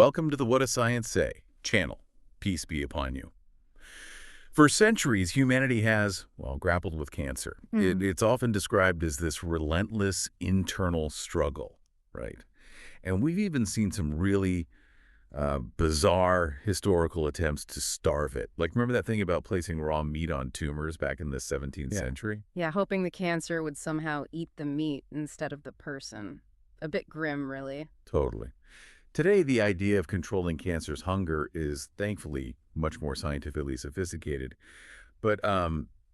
Welcome to the What Does Science Say channel. Peace be upon you. For centuries, humanity has, well, grappled with cancer. It's often described as this relentless internal struggle, right? And we've even seen some really bizarre historical attempts to starve it. Like, remember that thing about placing raw meat on tumors back in the 17th century? Yeah, hoping the cancer would somehow eat the meat instead of the person. A bit grim, really. Totally. Today, the idea of controlling cancer's hunger is thankfully much more scientifically sophisticated, but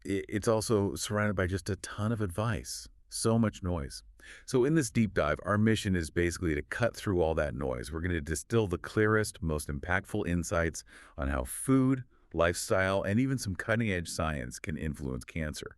it's also surrounded by just a ton of advice, so much noise. So in this deep dive, our mission is basically to cut through all that noise. We're going to distill the clearest, most impactful insights on how food, lifestyle, and even some cutting-edge science can influence cancer.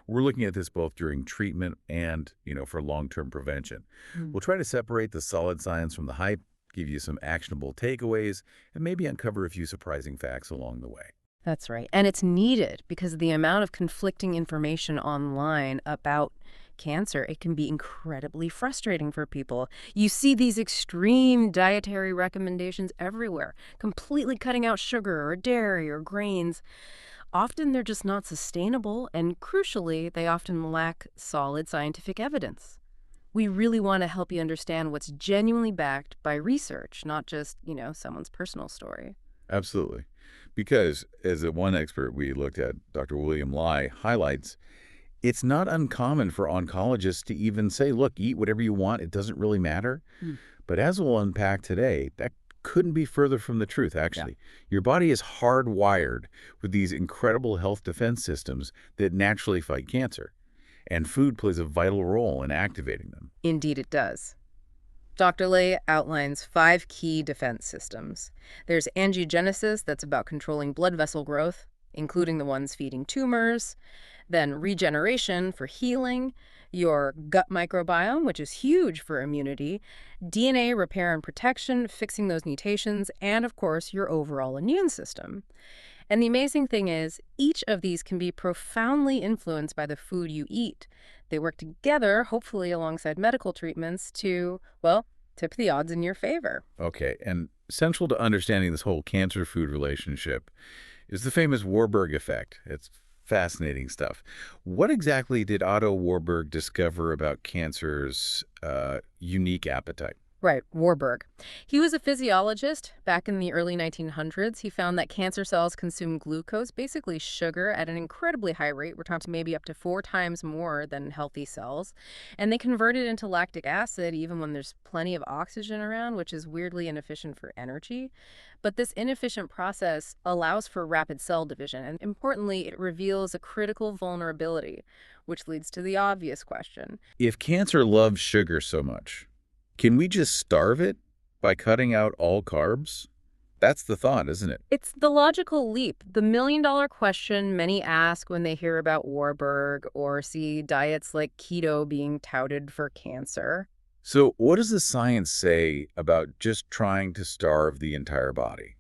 We're looking at this both during treatment and, for long-term prevention. We'll try to separate the solid science from the hype, give you some actionable takeaways, and maybe uncover a few surprising facts along the way. That's right. And it's needed because the amount of conflicting information online about cancer, it can be incredibly frustrating for people. You see these extreme dietary recommendations everywhere, completely cutting out sugar or dairy or grains. Often they're just not sustainable, and crucially, they often lack solid scientific evidence. We really want to help you understand what's genuinely backed by research, not just, someone's personal story. Absolutely. Because, as one expert we looked at, Dr. William Lai, highlights, it's not uncommon for oncologists to even say, look, eat whatever you want, it doesn't really matter. But as we'll unpack today, that couldn't be further from the truth, actually. Your body is hardwired with these incredible health defense systems that naturally fight cancer. And food plays a vital role in activating them. Indeed, it does. Dr. Lay outlines 5 key defense systems. There's angiogenesis, that's about controlling blood vessel growth, including the ones feeding tumors. Then regeneration for healing, your gut microbiome, which is huge for immunity, DNA repair and protection, fixing those mutations, and of course, your overall immune system. And the amazing thing is, each of these can be profoundly influenced by the food you eat. They work together, hopefully alongside medical treatments, to, well, tip the odds in your favor. Okay, and central to understanding this whole cancer-food relationship is the famous Warburg effect. It's fascinating stuff. What exactly did Otto Warburg discover about cancer's unique appetite? Right, Warburg. He was a physiologist back in the early 1900s. He found that cancer cells consume glucose, basically sugar, at an incredibly high rate. We're talking maybe up to 4 times more than healthy cells. And they convert it into lactic acid even when there's plenty of oxygen around, which is weirdly inefficient for energy. But this inefficient process allows for rapid cell division. And importantly, it reveals a critical vulnerability, which leads to the obvious question. If cancer loves sugar so much, can we just starve it by cutting out all carbs? That's the thought, isn't it? It's the logical leap, the million-dollar question many ask when they hear about Warburg or see diets like keto being touted for cancer. So what does the science say about just trying to starve the entire body?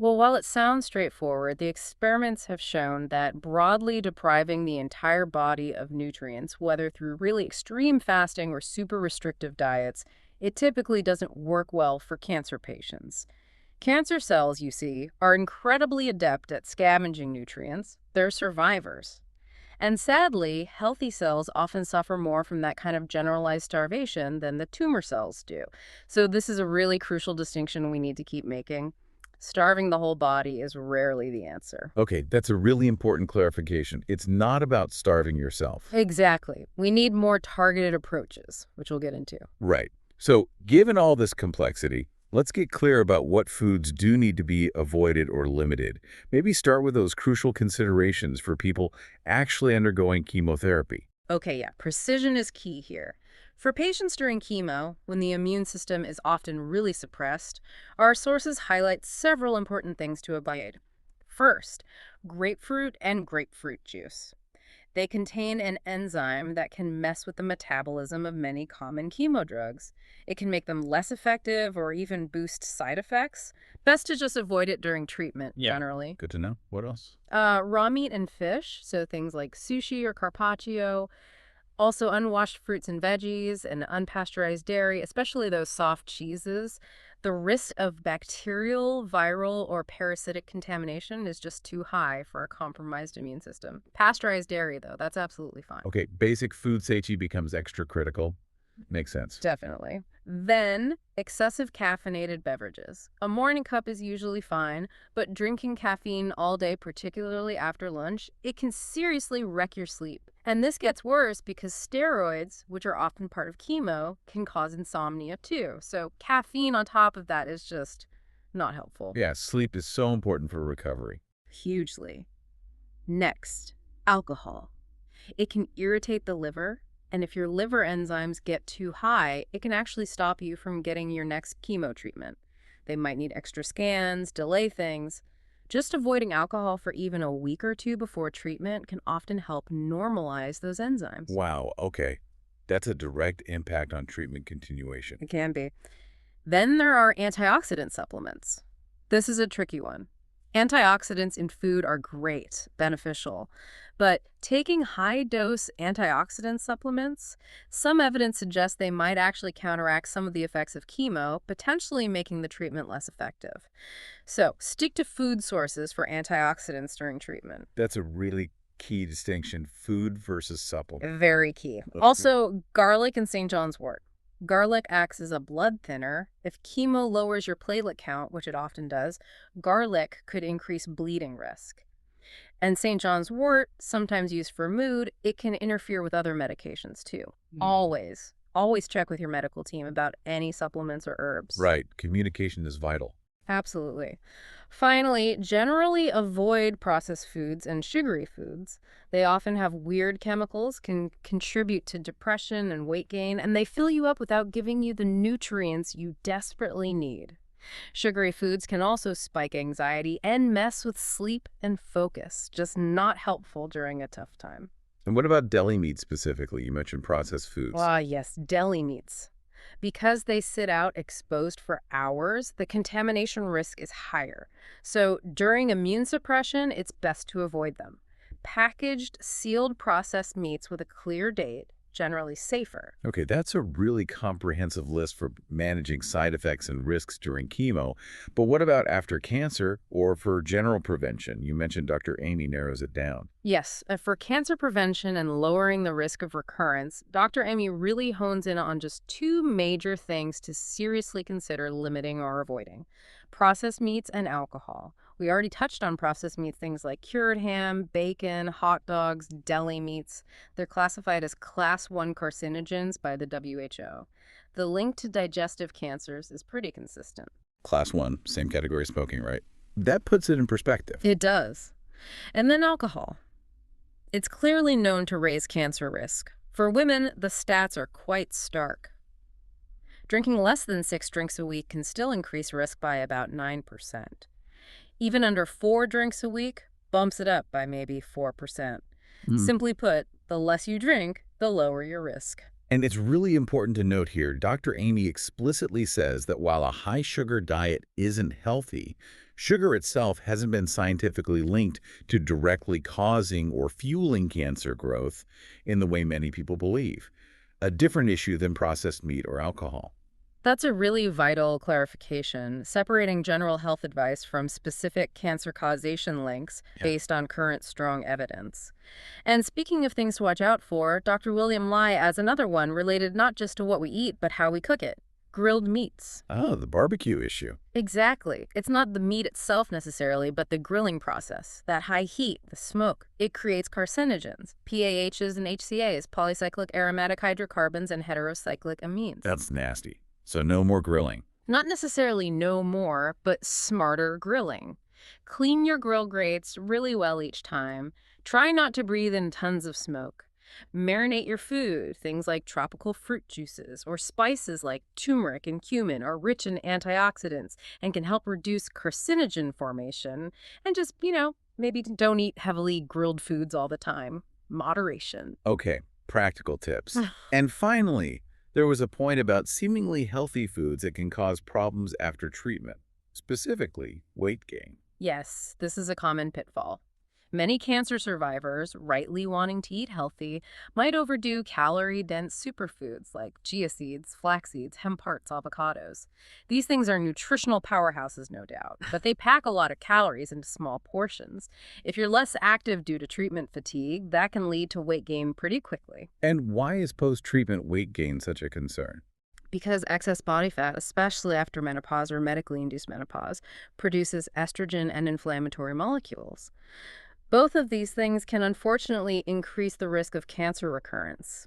Well, while it sounds straightforward, the experiments have shown that broadly depriving the entire body of nutrients, whether through really extreme fasting or super restrictive diets, it typically doesn't work well for cancer patients. Cancer cells, you see, are incredibly adept at scavenging nutrients. They're survivors. And sadly, healthy cells often suffer more from that kind of generalized starvation than the tumor cells do. So this is a really crucial distinction we need to keep making. Starving the whole body is rarely the answer. Okay, that's a really important clarification. It's not about starving yourself. Exactly. We need more targeted approaches, which we'll get into. Right. So given all this complexity, let's get clear about what foods do need to be avoided or limited. Maybe start with those crucial considerations for people actually undergoing chemotherapy. Okay, yeah, precision is key here. For patients during chemo, when the immune system is often really suppressed, our sources highlight several important things to avoid. First, grapefruit and grapefruit juice. They contain an enzyme that can mess with the metabolism of many common chemo drugs. It can make them less effective or even boost side effects. Best to just avoid it during treatment, generally. Good to know. What else? Raw meat and fish, so things like sushi or carpaccio, Also, unwashed fruits and veggies and unpasteurized dairy, especially those soft cheeses, the risk of bacterial, viral, or parasitic contamination is just too high for a compromised immune system. Pasteurized dairy, though, that's absolutely fine. Okay, basic food safety becomes extra critical. Makes sense. Definitely. Then, excessive caffeinated beverages. A morning cup is usually fine, but drinking caffeine all day, particularly after lunch, it can seriously wreck your sleep. And this gets worse because steroids, which are often part of chemo, can cause insomnia too. So, caffeine on top of that is just not helpful. Yeah, sleep is so important for recovery. Hugely. Next, alcohol. It can irritate the liver, and if your liver enzymes get too high, it can actually stop you from getting your next chemo treatment. They might need extra scans, delay things. Just avoiding alcohol for even a week or two before treatment can often help normalize those enzymes. Wow, okay. That's a direct impact on treatment continuation. It can be. Then there are antioxidant supplements. This is a tricky one. Antioxidants in food are great, beneficial, but taking high-dose antioxidant supplements, some evidence suggests they might actually counteract some of the effects of chemo, potentially making the treatment less effective. So, stick to food sources for antioxidants during treatment. That's a really key distinction, food versus supplement. Very key. Okay. Also, garlic and St. John's wort. Garlic acts as a blood thinner. If chemo lowers your platelet count, which it often does, garlic could increase bleeding risk. And St. John's wort, sometimes used for mood, it can interfere with other medications too. Always check with your medical team about any supplements or herbs. Right, communication is vital. Absolutely. Finally, generally avoid processed foods and sugary foods. They often have weird chemicals, can contribute to depression and weight gain, and they fill you up without giving you the nutrients you desperately need. Sugary foods can also spike anxiety and mess with sleep and focus, just not helpful during a tough time. And what about deli meat specifically? You mentioned processed foods. Ah, yes, deli meats. Because they sit out exposed for hours, the contamination risk is higher. So during immune suppression, it's best to avoid them. Packaged, sealed processed meats with a clear date, generally safer. Okay, that's a really comprehensive list for managing side effects and risks during chemo. But what about after cancer or for general prevention? You mentioned Dr. Amy narrows it down. Yes, for cancer prevention and lowering the risk of recurrence, Dr. Amy really hones in on just two major things to seriously consider limiting or avoiding: processed meats and alcohol. We already touched on processed meats, things like cured ham, bacon, hot dogs, deli meats. They're classified as Class 1 carcinogens by the WHO. The link to digestive cancers is pretty consistent. Class 1, same category as smoking, right? That puts it in perspective. It does. And then alcohol. It's clearly known to raise cancer risk. For women, the stats are quite stark. Drinking less than 6 drinks a week can still increase risk by about 9%. Even under 4 drinks a week bumps it up by maybe 4%. Simply put, the less you drink, the lower your risk. And it's really important to note here, Dr. Amy explicitly says that while a high-sugar diet isn't healthy, sugar itself hasn't been scientifically linked to directly causing or fueling cancer growth in the way many people believe, a different issue than processed meat or alcohol. That's a really vital clarification, separating general health advice from specific cancer causation links based on current strong evidence. And speaking of things to watch out for, Dr. William Lai adds another one related not just to what we eat, but how we cook it: grilled meats. Oh, the barbecue issue. Exactly. It's not the meat itself necessarily, but the grilling process. That high heat, the smoke, it creates carcinogens, PAHs and HCAs, polycyclic aromatic hydrocarbons, and heterocyclic amines. That's nasty. So no more grilling. Not necessarily no more, but smarter grilling. Clean your grill grates really well each time. Try not to breathe in tons of smoke. Marinate your food. Things like tropical fruit juices or spices like turmeric and cumin are rich in antioxidants and can help reduce carcinogen formation. And just, maybe don't eat heavily grilled foods all the time. Moderation. Okay, practical tips. And finally, there was a point about seemingly healthy foods that can cause problems after treatment, specifically weight gain. Yes, this is a common pitfall. Many cancer survivors, rightly wanting to eat healthy, might overdo calorie-dense superfoods like chia seeds, flax seeds, hemp hearts, avocados. These things are nutritional powerhouses, no doubt, but they pack a lot of calories into small portions. If you're less active due to treatment fatigue, that can lead to weight gain pretty quickly. And why is post-treatment weight gain such a concern? Because excess body fat, especially after menopause or medically induced menopause, produces estrogen and inflammatory molecules. Both of these things can unfortunately increase the risk of cancer recurrence.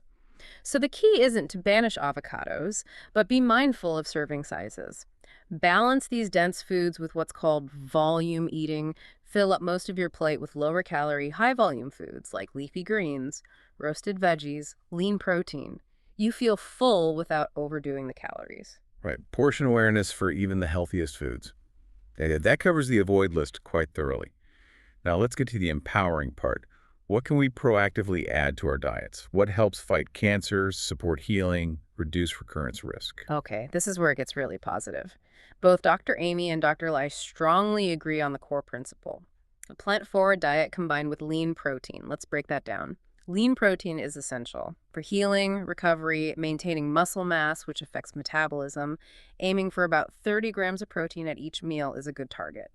So the key isn't to banish avocados, but be mindful of serving sizes. Balance these dense foods with what's called volume eating. Fill up most of your plate with lower calorie, high volume foods like leafy greens, roasted veggies, lean protein. You feel full without overdoing the calories. Right, portion awareness for even the healthiest foods. That covers the avoid list quite thoroughly. Now let's get to the empowering part. What can we proactively add to our diets? What helps fight cancers, support healing, reduce recurrence risk? Okay, this is where it gets really positive. Both Dr. Amy and Dr. Lai strongly agree on the core principle. A plant-forward diet combined with lean protein. Let's break that down. Lean protein is essential for healing, recovery, maintaining muscle mass, which affects metabolism. Aiming for about 30 grams of protein at each meal is a good target.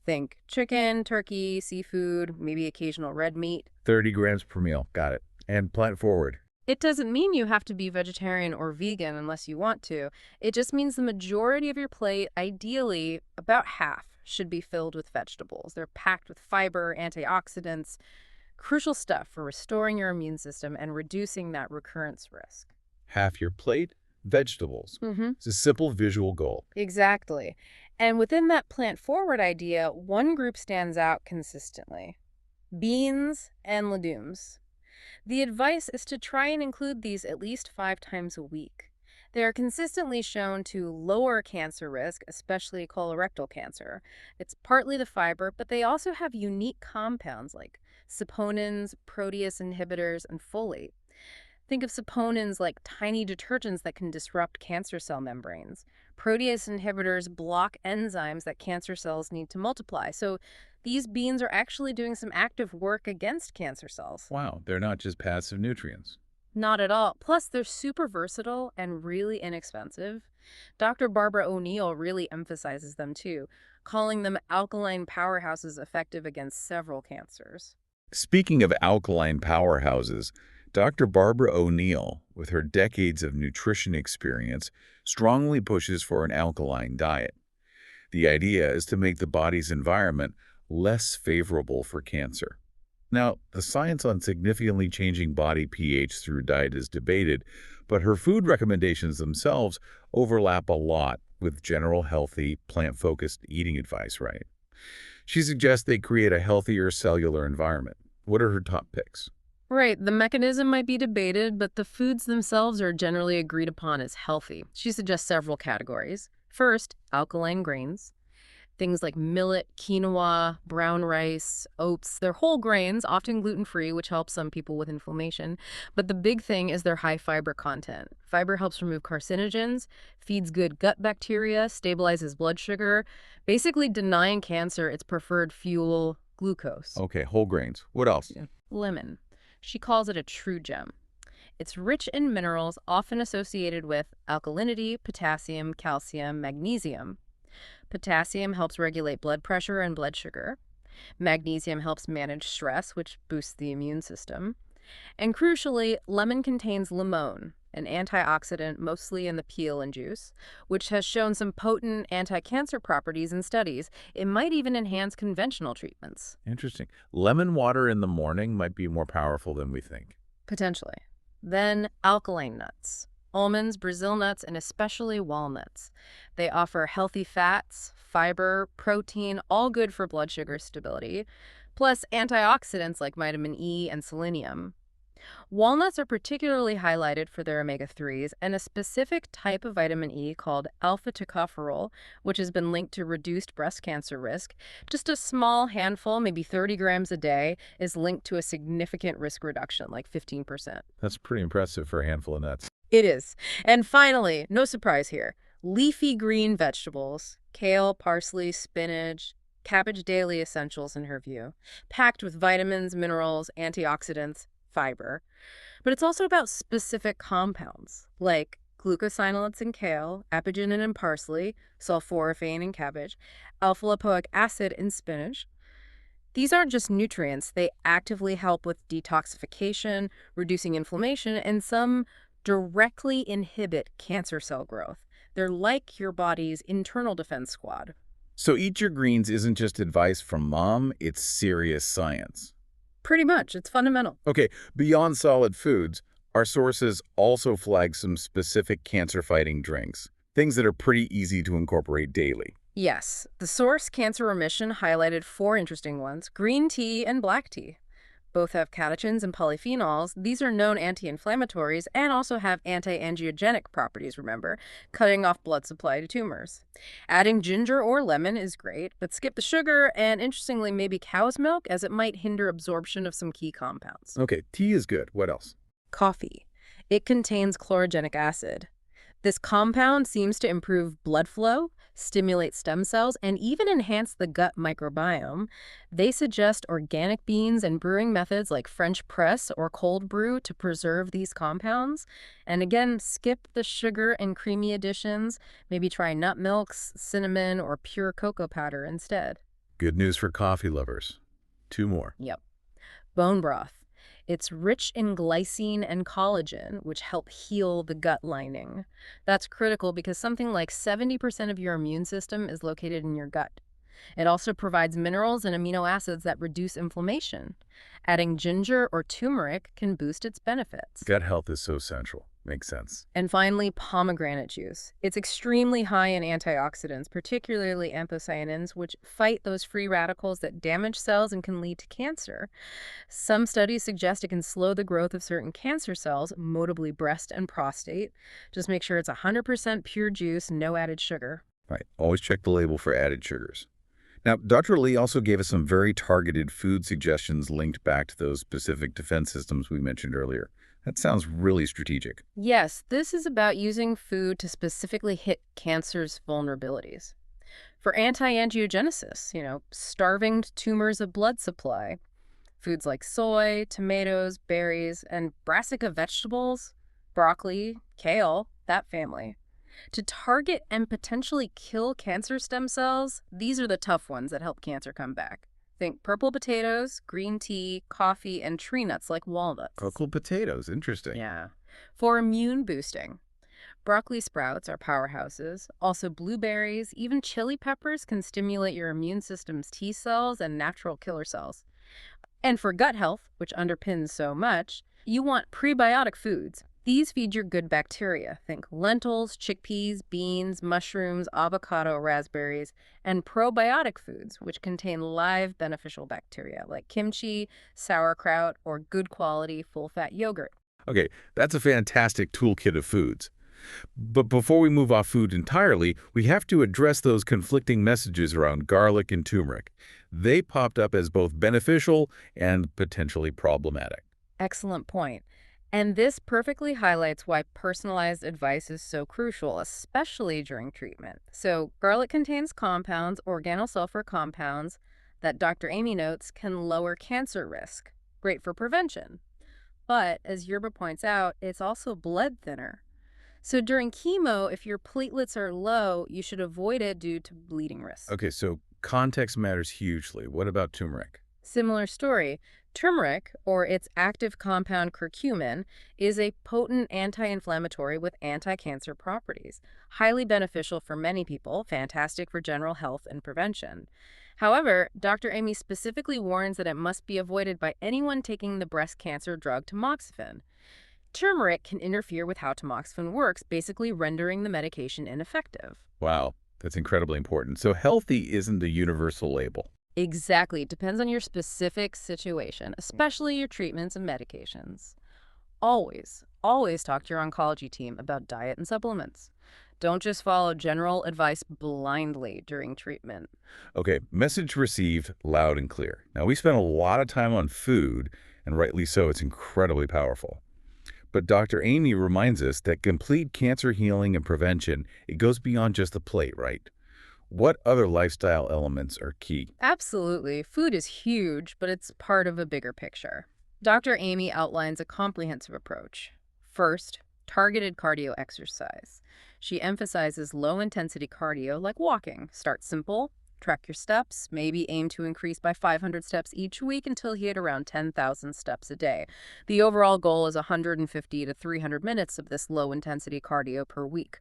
Think chicken, turkey, seafood, maybe occasional red meat. 30 grams per meal. Got it. And plant forward. It doesn't mean you have to be vegetarian or vegan unless you want to. It just means the majority of your plate, ideally about half, should be filled with vegetables. They're packed with fiber, antioxidants, crucial stuff for restoring your immune system and reducing that recurrence risk. Half your plate, vegetables. Mm-hmm. It's a simple visual goal. Exactly. And within that plant-forward idea, one group stands out consistently: beans and legumes. The advice is to try and include these at least 5 times a week. They are consistently shown to lower cancer risk, especially colorectal cancer. It's partly the fiber, but they also have unique compounds like saponins, protease inhibitors, and folate. Think of saponins like tiny detergents that can disrupt cancer cell membranes. Protease inhibitors block enzymes that cancer cells need to multiply. So these beans are actually doing some active work against cancer cells. Wow, they're not just passive nutrients. Not at all. Plus, they're super versatile and really inexpensive. Dr. Barbara O'Neill really emphasizes them too, calling them alkaline powerhouses effective against several cancers. Speaking of alkaline powerhouses, Dr. Barbara O'Neill, with her decades of nutrition experience, strongly pushes for an alkaline diet. The idea is to make the body's environment less favorable for cancer. Now, the science on significantly changing body pH through diet is debated, but her food recommendations themselves overlap a lot with general healthy, plant-focused eating advice, right? She suggests they create a healthier cellular environment. What are her top picks? Right, the mechanism might be debated, but the foods themselves are generally agreed upon as healthy. She suggests several categories. First, alkaline grains. Things like millet, quinoa, brown rice, oats. They're whole grains, often gluten-free, which helps some people with inflammation. But the big thing is their high fiber content. Fiber helps remove carcinogens, feeds good gut bacteria, stabilizes blood sugar, basically denying cancer its preferred fuel, glucose. Okay, whole grains. What else? Yeah. Lemon. She calls it a true gem. It's rich in minerals often associated with alkalinity, potassium, calcium, magnesium. Potassium helps regulate blood pressure and blood sugar. Magnesium helps manage stress, which boosts the immune system. And crucially, lemon contains limon, an antioxidant mostly in the peel and juice, which has shown some potent anti-cancer properties in studies. It might even enhance conventional treatments. Interesting. Lemon water in the morning might be more powerful than we think. Potentially. Then alkaline nuts. Almonds, Brazil nuts, and especially walnuts. They offer healthy fats, fiber, protein, all good for blood sugar stability, plus antioxidants like vitamin E and selenium. Walnuts are particularly highlighted for their omega-3s and a specific type of vitamin E called alpha-tocopherol, which has been linked to reduced breast cancer risk. Just a small handful, maybe 30 grams a day, is linked to a significant risk reduction, like 15%. That's pretty impressive for a handful of nuts. It is. And finally, no surprise here, leafy green vegetables, kale, parsley, spinach. Cabbage daily essentials in her view, packed with vitamins, minerals, antioxidants, fiber. But it's also about specific compounds, like glucosinolates in kale, apigenin in parsley, sulforaphane in cabbage, alpha-lipoic acid in spinach. These aren't just nutrients, they actively help with detoxification, reducing inflammation, and some directly inhibit cancer cell growth. They're like your body's internal defense squad. So eat your greens isn't just advice from mom, it's serious science. Pretty much, it's fundamental. Okay, beyond solid foods, our sources also flag some specific cancer-fighting drinks, things that are pretty easy to incorporate daily. Yes, the Source Cancer Remission highlighted four interesting ones: green tea and black tea. Both have catechins and polyphenols. These are known anti-inflammatories and also have anti-angiogenic properties, remember, cutting off blood supply to tumors. Adding ginger or lemon is great, but skip the sugar and, interestingly, maybe cow's milk, as it might hinder absorption of some key compounds. Okay, tea is good. What else? Coffee. It contains chlorogenic acid. This compound seems to improve blood flow, stimulate stem cells, and even enhance the gut microbiome. They suggest organic beans and brewing methods like French press or cold brew to preserve these compounds. And again, skip the sugar and creamy additions. Maybe try nut milks, cinnamon, or pure cocoa powder instead. Good news for coffee lovers. Two more. Yep. Bone broth. It's rich in glycine and collagen, which help heal the gut lining. That's critical because something like 70% of your immune system is located in your gut. It also provides minerals and amino acids that reduce inflammation. Adding ginger or turmeric can boost its benefits. Gut health is so central. Makes sense. And finally, pomegranate juice. It's extremely high in antioxidants, particularly anthocyanins, which fight those free radicals that damage cells and can lead to cancer. Some studies suggest it can slow the growth of certain cancer cells, notably breast and prostate. Just make sure it's 100% pure juice, no added sugar. Right. Always check the label for added sugars. Now, Dr. Lee also gave us some very targeted food suggestions linked back to those specific defense systems we mentioned earlier. That sounds really strategic. Yes, this is about using food to specifically hit cancer's vulnerabilities. For anti-angiogenesis, starving tumors of blood supply, foods like soy, tomatoes, berries, and brassica vegetables, broccoli, kale, that family. To target and potentially kill cancer stem cells, these are the tough ones that help cancer come back. Think purple potatoes, green tea, coffee, and tree nuts like walnuts. Pickled potatoes. Interesting. Yeah. For immune boosting, broccoli sprouts are powerhouses. Also, blueberries, even chili peppers can stimulate your immune system's T cells and natural killer cells. And for gut health, which underpins so much, you want prebiotic foods. These feed your good bacteria. Think lentils, chickpeas, beans, mushrooms, avocado, raspberries, and probiotic foods, which contain live beneficial bacteria like kimchi, sauerkraut, or good quality full-fat yogurt. Okay, that's a fantastic toolkit of foods. But before we move off food entirely, we have to address those conflicting messages around garlic and turmeric. They popped up as both beneficial and potentially problematic. Excellent point. And this perfectly highlights why personalized advice is so crucial, especially during treatment. So, garlic contains compounds, organosulfur compounds, that Dr. Amy notes can lower cancer risk. Great for prevention. But, as Yerba points out, it's also blood thinner. So during chemo, if your platelets are low, you should avoid it due to bleeding risk. Okay, so context matters hugely. What about turmeric? Similar story. Turmeric, or its active compound curcumin, is a potent anti-inflammatory with anti-cancer properties. Highly beneficial for many people, fantastic for general health and prevention. However, Dr. Amy specifically warns that it must be avoided by anyone taking the breast cancer drug tamoxifen. Turmeric can interfere with how tamoxifen works, basically rendering the medication ineffective. Wow, that's incredibly important. So healthy isn't a universal label. Exactly. It depends on your specific situation, especially your treatments and medications. Always talk to your oncology team about diet and supplements. Don't just follow general advice blindly during treatment. Okay, message received loud and clear. Now, we spent a lot of time on food, and rightly so, it's incredibly powerful. But Dr. Amy reminds us that complete cancer healing and prevention, it goes beyond just the plate, right? What other lifestyle elements are key? Absolutely. Food is huge, but it's part of a bigger picture. Dr. Amy outlines a comprehensive approach. First, targeted cardio exercise. She emphasizes low-intensity cardio like walking. Start simple, track your steps, maybe aim to increase by 500 steps each week until you hit around 10,000 steps a day. The overall goal is 150 to 300 minutes of this low-intensity cardio per week.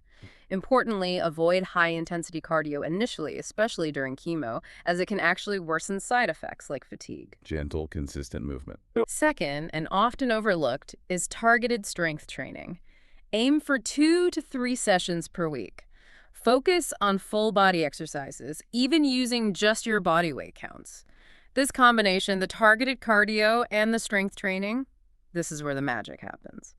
Importantly, avoid high-intensity cardio initially, especially during chemo, as it can actually worsen side effects like fatigue. Gentle, consistent movement. Second, and often overlooked, is targeted strength training. Aim for 2 to 3 sessions per week. Focus on full body exercises, even using just your body weight counts. This combination, the targeted cardio and the strength training, this is where the magic happens.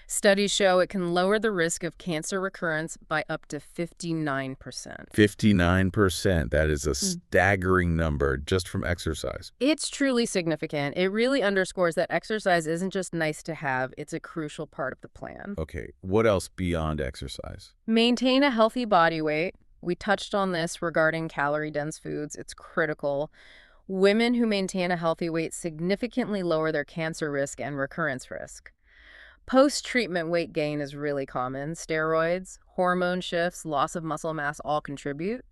Studies show it can lower the risk of cancer recurrence by up to 59%. 59%. That is a staggering number just from exercise. It's truly significant. It really underscores that exercise isn't just nice to have, it's a crucial part of the plan. Okay, what else beyond exercise? Maintain a healthy body weight. We touched on this regarding calorie-dense foods. It's critical. Women who maintain a healthy weight significantly lower their cancer risk and recurrence risk. Post-treatment weight gain is really common. Steroids, hormone shifts, loss of muscle mass all contribute.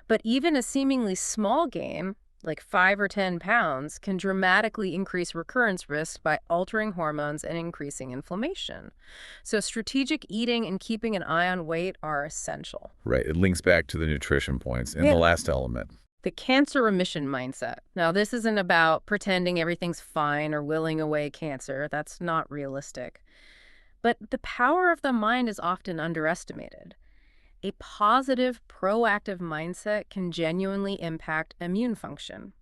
But even a seemingly small gain, like 5 or 10 pounds, can dramatically increase recurrence risk by altering hormones and increasing inflammation. So strategic eating and keeping an eye on weight are essential. Right, it links back to the nutrition points and Yeah. the last element. The cancer remission mindset. Now, this isn't about pretending everything's fine or willing away cancer. That's not realistic. But the power of the mind is often underestimated. A positive, proactive mindset can genuinely impact immune function.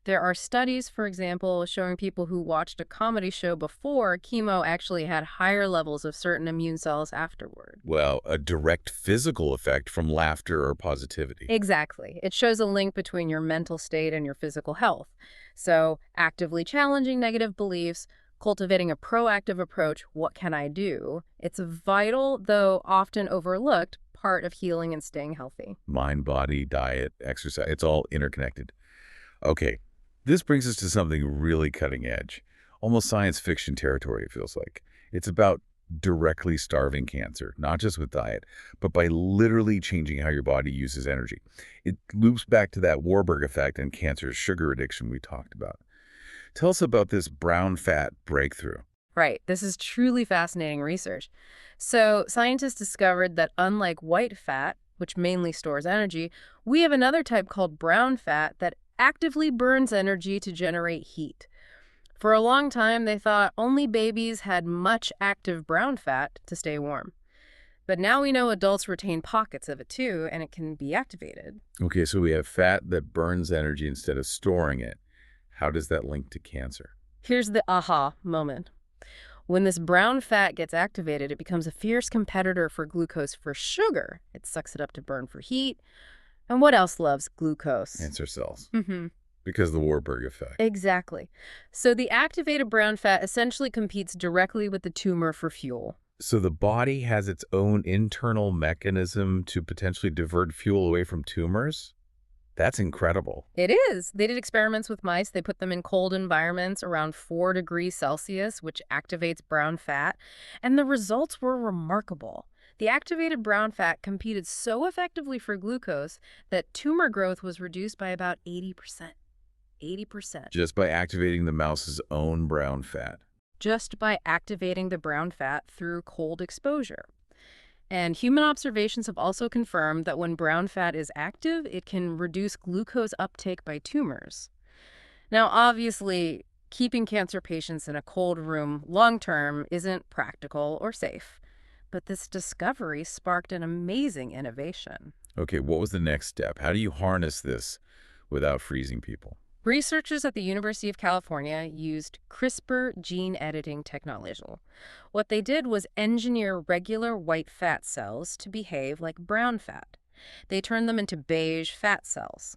There are studies, for example, showing people who watched a comedy show before chemo actually had higher levels of certain immune cells afterward. Well, a direct physical effect from laughter or positivity. Exactly. It shows a link between your mental state and your physical health. So, actively challenging negative beliefs, cultivating a proactive approach, what can I do? It's a vital, though often overlooked, part of healing and staying healthy. Mind, body, diet, exercise, it's all interconnected. Okay, this brings us to something really cutting edge. Almost science fiction territory, it feels like. It's about directly starving cancer, not just with diet, but by literally changing how your body uses energy. It loops back to that Warburg effect and cancer's sugar addiction we talked about. Tell us about this brown fat breakthrough. Right. This is truly fascinating research. So, scientists discovered that unlike white fat, which mainly stores energy, we have another type called brown fat that actively burns energy to generate heat. For a long time, they thought only babies had much active brown fat to stay warm. But now we know adults retain pockets of it too, and it can be activated. Okay, so we have fat that burns energy instead of storing it. How does that link to cancer? Here's the aha moment. When this brown fat gets activated, it becomes a fierce competitor for glucose for sugar. It sucks it up to burn for heat. And what else loves glucose? Cancer cells. Mm-hmm. Because of the Warburg effect. Exactly. So the activated brown fat essentially competes directly with the tumor for fuel. So the body has its own internal mechanism to potentially divert fuel away from tumors? That's incredible. It is. They did experiments with mice. They put them in cold environments around 4 degrees Celsius, which activates brown fat, and the results were remarkable. The activated brown fat competed so effectively for glucose that tumor growth was reduced by about 80%. 80%. Just by activating the mouse's own brown fat. Just by activating the brown fat through cold exposure. And human observations have also confirmed that when brown fat is active, it can reduce glucose uptake by tumors. Now, obviously, keeping cancer patients in a cold room long-term isn't practical or safe. But this discovery sparked an amazing innovation. Okay, what was the next step? How do you harness this without freezing people? Researchers at the University of California used CRISPR gene editing technology. What they did was engineer regular white fat cells to behave like brown fat. They turned them into beige fat cells.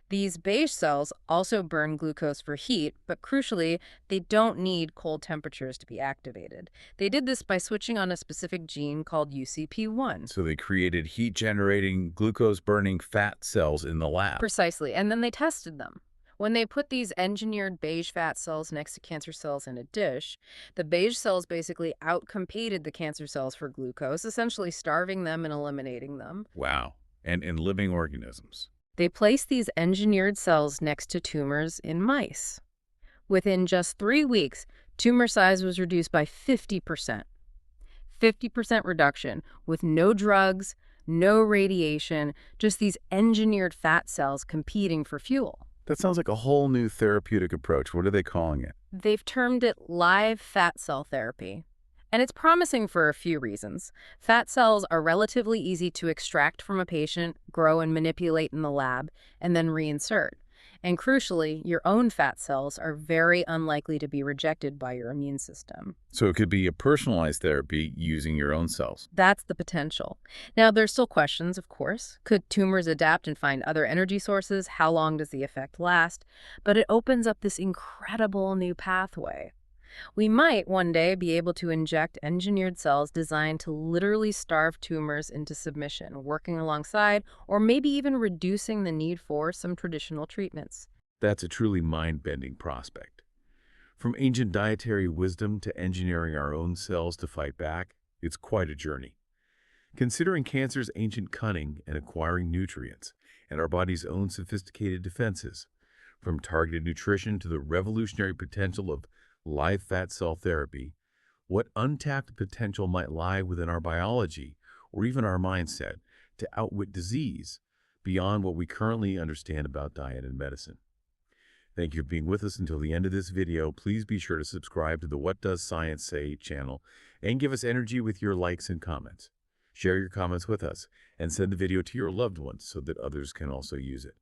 These beige cells also burn glucose for heat, but crucially, they don't need cold temperatures to be activated. They did this by switching on a specific gene called UCP1. So they created heat-generating, glucose-burning fat cells in the lab. Precisely, and then they tested them. When they put these engineered beige fat cells next to cancer cells in a dish, the beige cells basically outcompeted the cancer cells for glucose, essentially starving them and eliminating them. Wow. And in living organisms. They placed these engineered cells next to tumors in mice. Within just 3 weeks, tumor size was reduced by 50%. 50% reduction with no drugs, no radiation, just these engineered fat cells competing for fuel. That sounds like a whole new therapeutic approach. What are they calling it? They've termed it live fat cell therapy. And it's promising for a few reasons. Fat cells are relatively easy to extract from a patient, grow and manipulate in the lab, and then reinsert. And crucially, your own fat cells are very unlikely to be rejected by your immune system. So it could be a personalized therapy using your own cells. That's the potential. Now, there's still questions, of course. Could tumors adapt and find other energy sources? How long does the effect last? But it opens up this incredible new pathway. We might one day be able to inject engineered cells designed to literally starve tumors into submission, working alongside or maybe even reducing the need for some traditional treatments. That's a truly mind-bending prospect. From ancient dietary wisdom to engineering our own cells to fight back, it's quite a journey. Considering cancer's ancient cunning in acquiring nutrients and our body's own sophisticated defenses, from targeted nutrition to the revolutionary potential of live fat cell therapy, what untapped potential might lie within our biology or even our mindset to outwit disease beyond what we currently understand about diet and medicine. Thank you for being with us until the end of this video. Please be sure to subscribe to the What Does Science Say channel and give us energy with your likes and comments. Share your comments with us and send the video to your loved ones so that others can also use it.